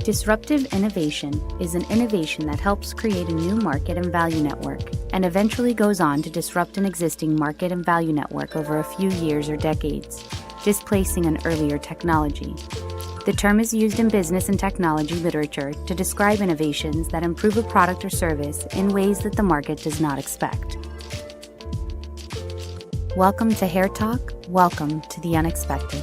Disruptive innovation is an innovation that helps create a new market and value network, and eventually goes on to disrupt an existing market and value network over a few years or decades, displacing an earlier technology. The term is used in business and technology literature to describe innovations that improve a product or service in ways that the market does not expect. Welcome to Hair Talk. Welcome to the unexpected.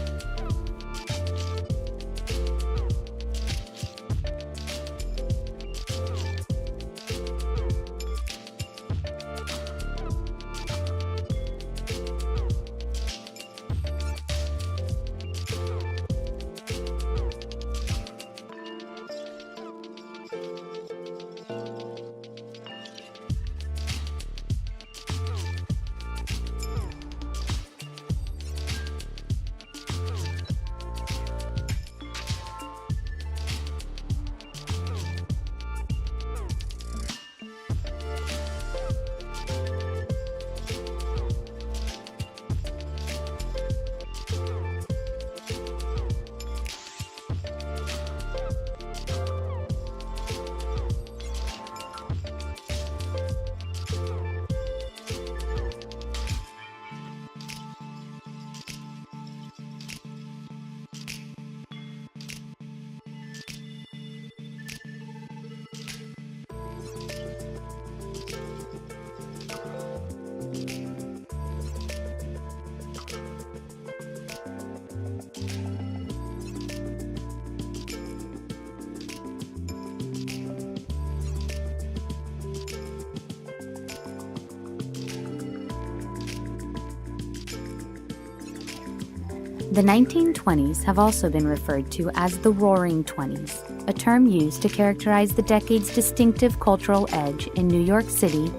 The 1920s have also been referred to as the Roaring Twenties, a term used to characterize the decade's distinctive cultural edge in New York City,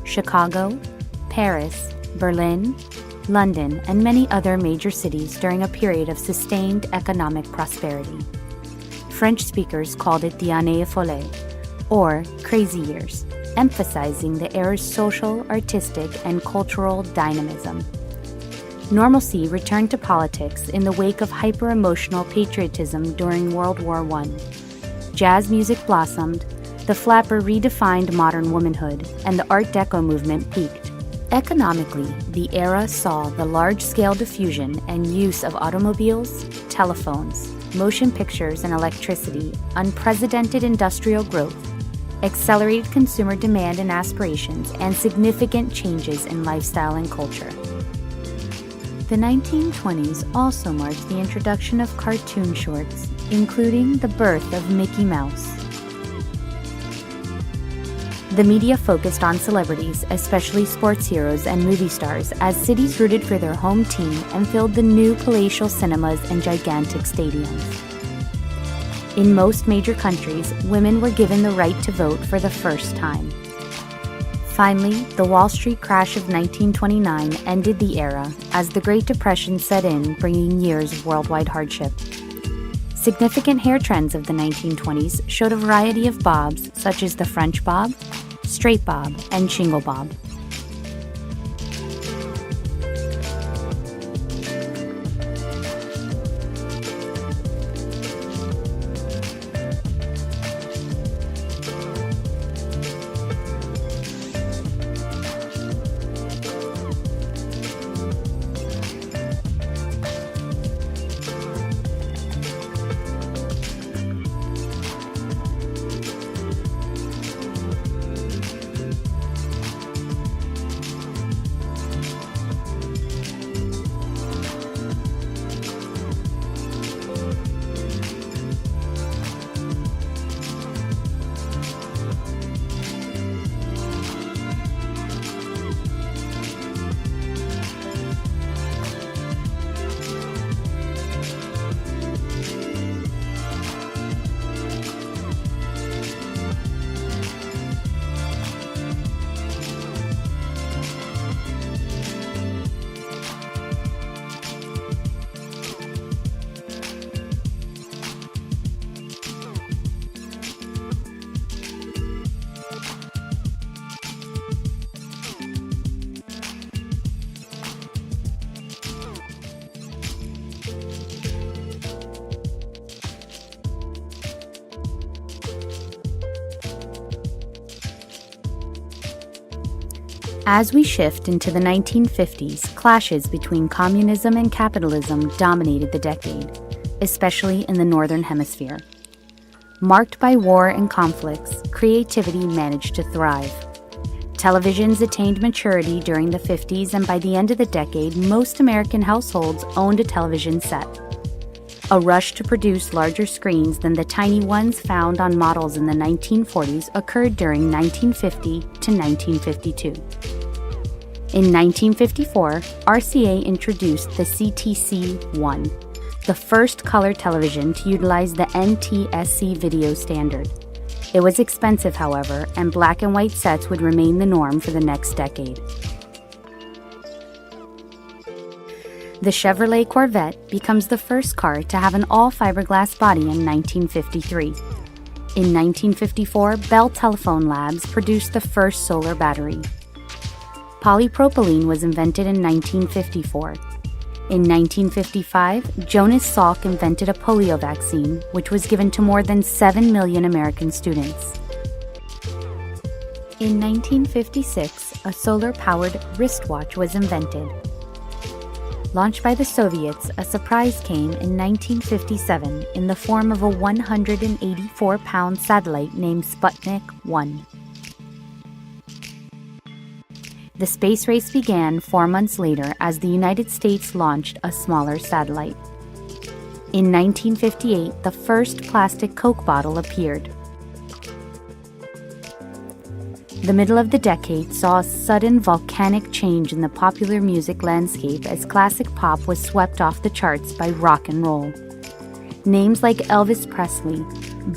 Chicago, Paris, Berlin, London, and many other major cities during a period of sustained economic prosperity. French speakers called it the Année Folle, or Crazy Years, emphasizing the era's social, artistic, and cultural dynamism. Normalcy returned to politics in the wake of hyper-emotional patriotism during World War I. Jazz music blossomed, the flapper redefined modern womanhood, and the Art Deco movement peaked. Economically, the era saw the large-scale diffusion and use of automobiles, telephones, motion pictures, and electricity, unprecedented industrial growth, accelerated consumer demand and aspirations, and significant changes in lifestyle and culture. The 1920s also marked the introduction of cartoon shorts, including the birth of Mickey Mouse. The media focused on celebrities, especially sports heroes and movie stars, as cities rooted for their home team and filled the new palatial cinemas and gigantic stadiums. In most major countries, women were given the right to vote for the first time. Finally, the Wall Street crash of 1929 ended the era as the Great Depression set in, bringing years of worldwide hardship. Significant hair trends of the 1920s showed a variety of bobs such as the French bob, straight bob, and shingle bob. As we shift into the 1950s, clashes between communism and capitalism dominated the decade, especially in the Northern Hemisphere. Marked by war and conflicts, creativity managed to thrive. Televisions attained maturity during the 50s, and by the end of the decade, most American households owned a television set. A rush to produce larger screens than the tiny ones found on models in the 1940s occurred during 1950 to 1952. In 1954, RCA introduced the CTC-1, the first color television to utilize the NTSC video standard. It was expensive, however, and black and white sets would remain the norm for the next decade. The Chevrolet Corvette becomes the first car to have an all-fiberglass body in 1953. In 1954, Bell Telephone Labs produced the first solar battery. Polypropylene was invented in 1954. In 1955, Jonas Salk invented a polio vaccine, which was given to more than 7 million American students. In 1956, a solar-powered wristwatch was invented. Launched by the Soviets, a surprise came in 1957 in the form of a 184-pound satellite named Sputnik 1. The space race began 4 months later as the United States launched a smaller satellite. In 1958, the first plastic Coke bottle appeared. The middle of the decade saw a sudden volcanic change in the popular music landscape as classic pop was swept off the charts by rock and roll. Names like Elvis Presley,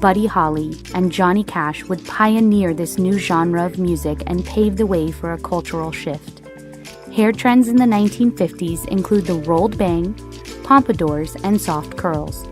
Buddy Holly, and Johnny Cash would pioneer this new genre of music and pave the way for a cultural shift. Hair trends in the 1950s include the rolled bang, pompadours, and soft curls.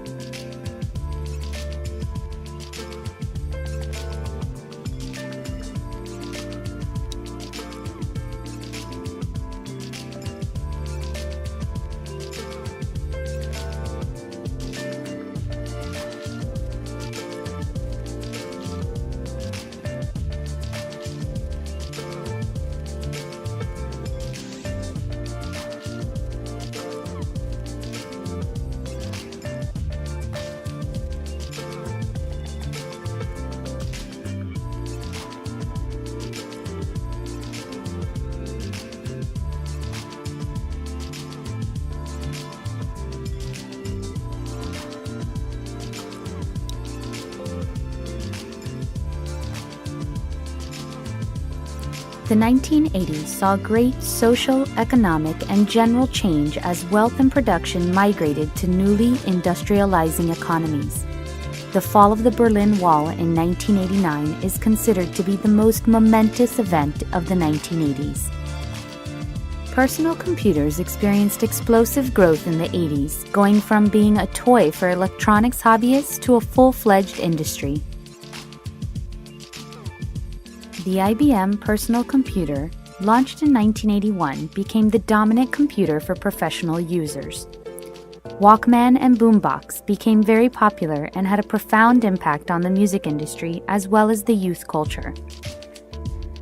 The 1980s saw great social, economic, and general change as wealth and production migrated to newly industrializing economies. The fall of the Berlin Wall in 1989 is considered to be the most momentous event of the 1980s. Personal computers experienced explosive growth in the 80s, going from being a toy for electronics hobbyists to a full-fledged industry. The IBM personal computer, launched in 1981, became the dominant computer for professional users. Walkman and boombox became very popular and had a profound impact on the music industry as well as the youth culture.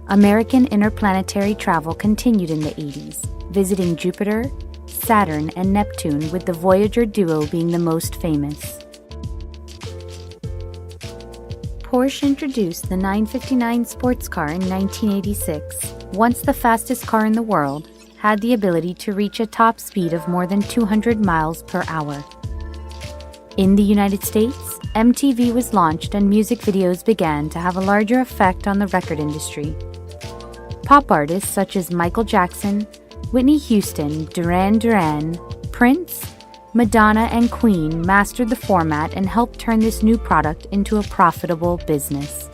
American interplanetary travel continued in the 80s, visiting Jupiter, Saturn, and Neptune, with the Voyager duo being the most famous. Porsche introduced the 959 sports car in 1986, once the fastest car in the world, had the ability to reach a top speed of more than 200 miles per hour. In the United States, MTV was launched and music videos began to have a larger effect on the record industry. Pop artists such as Michael Jackson, Whitney Houston, Duran Duran, Prince, Madonna, and Queen mastered the format and helped turn this new product into a profitable business.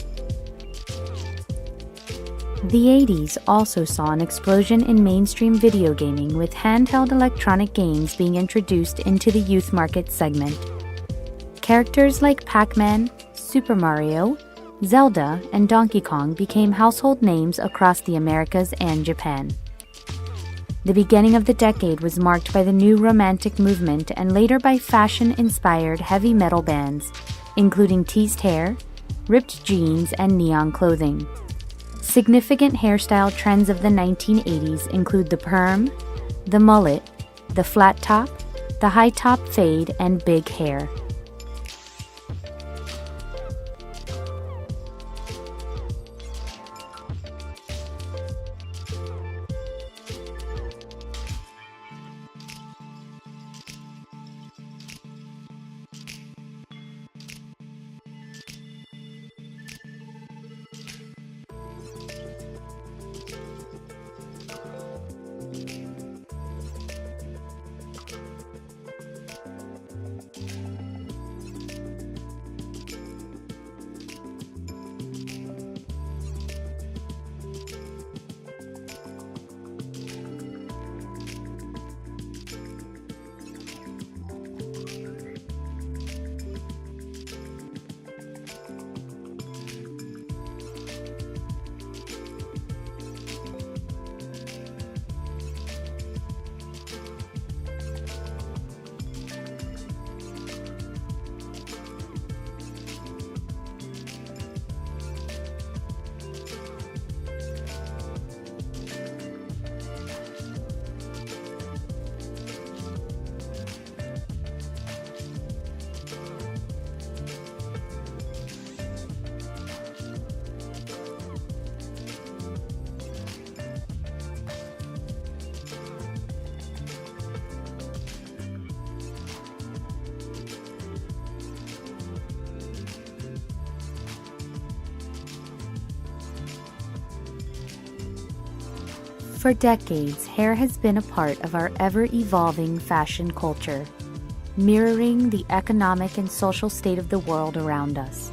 The 80s also saw an explosion in mainstream video gaming, with handheld electronic games being introduced into the youth market segment. Characters like Pac-Man, Super Mario, Zelda, and Donkey Kong became household names across the Americas and Japan. The beginning of the decade was marked by the new romantic movement and later by fashion-inspired heavy metal bands, including teased hair, ripped jeans, and neon clothing. Significant hairstyle trends of the 1980s include the perm, the mullet, the flat top, the high top fade, and big hair. For decades, hair has been a part of our ever-evolving fashion culture, mirroring the economic and social state of the world around us.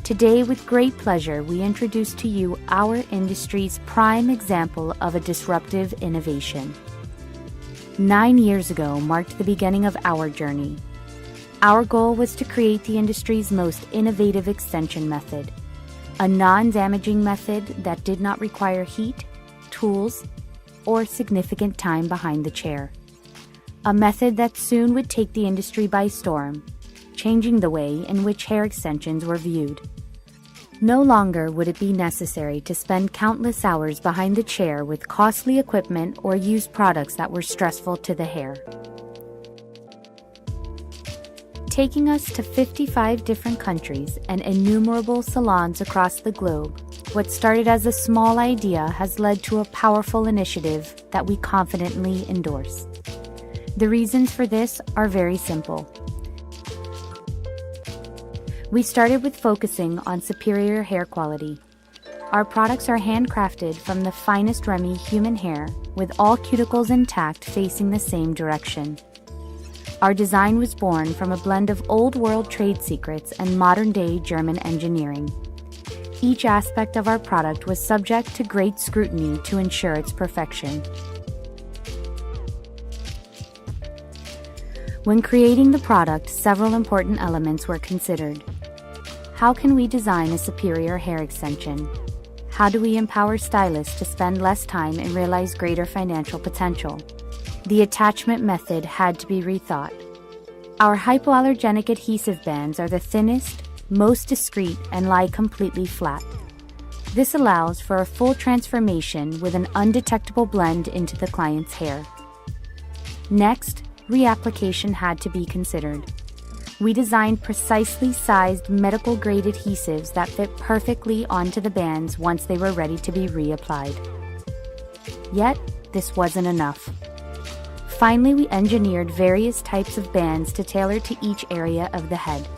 Today, with great pleasure, we introduce to you our industry's prime example of a disruptive innovation. 9 years ago marked the beginning of our journey. Our goal was to create the industry's most innovative extension method, a non-damaging method that did not require heat, tools, or significant time behind the chair. A method that soon would take the industry by storm, changing the way in which hair extensions were viewed. No longer would it be necessary to spend countless hours behind the chair with costly equipment or use products that were stressful to the hair. Taking us to 55 different countries and innumerable salons across the globe, what started as a small idea has led to a powerful initiative that we confidently endorse. The reasons for this are very simple. We started with focusing on superior hair quality. Our products are handcrafted from the finest Remy human hair, with all cuticles intact facing the same direction. Our design was born from a blend of old-world trade secrets and modern-day German engineering. Each aspect of our product was subject to great scrutiny to ensure its perfection. When creating the product, several important elements were considered. How can we design a superior hair extension? How do we empower stylists to spend less time and realize greater financial potential? The attachment method had to be rethought. Our hypoallergenic adhesive bands are the thinnest, most discreet, and lie completely flat. This allows for a full transformation with an undetectable blend into the client's hair. Next, reapplication had to be considered. We designed precisely sized medical-grade adhesives that fit perfectly onto the bands once they were ready to be reapplied. Yet, this wasn't enough. Finally, we engineered various types of bands to tailor to each area of the head.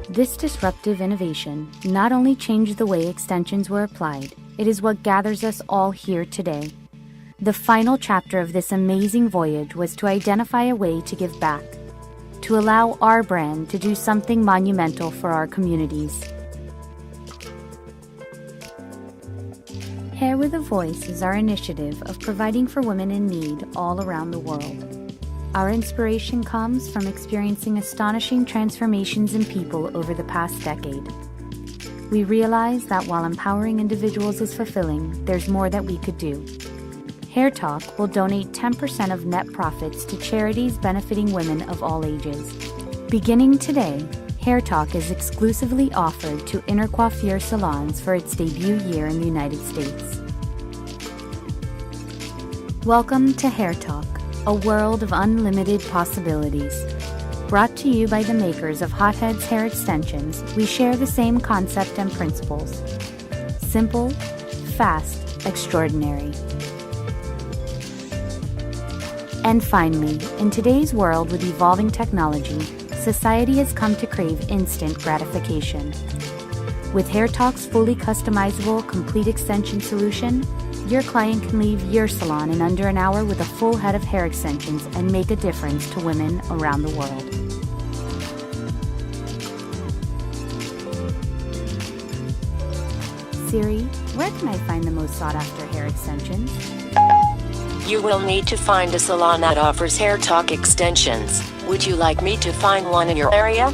This disruptive innovation not only changed the way extensions were applied, it is what gathers us all here today. The final chapter of this amazing voyage was to identify a way to give back, to allow our brand to do something monumental for our communities. Hair with a Voice is our initiative of providing for women in need all around the world. Our inspiration comes from experiencing astonishing transformations in people over the past decade. We realize that while empowering individuals is fulfilling, there's more that we could do. hairtalk will donate 10% of net profits to charities benefiting women of all ages. Beginning today, hairtalk is exclusively offered to Intercoiffure salons for its debut year in the United States. Welcome to hairtalk, a world of unlimited possibilities. Brought to you by the makers of Hotheads Hair Extensions, we share the same concept and principles. Simple, fast, extraordinary. And finally, in today's world with evolving technology, society has come to crave instant gratification. With hairtalk's fully customizable, complete extension solution, your client can leave your salon in under an hour with a full head of hair extensions and make a difference to women around the world. Siri, where can I find the most sought-after hair extensions? You will need to find a salon that offers hairtalk extensions. Would you like me to find one in your area?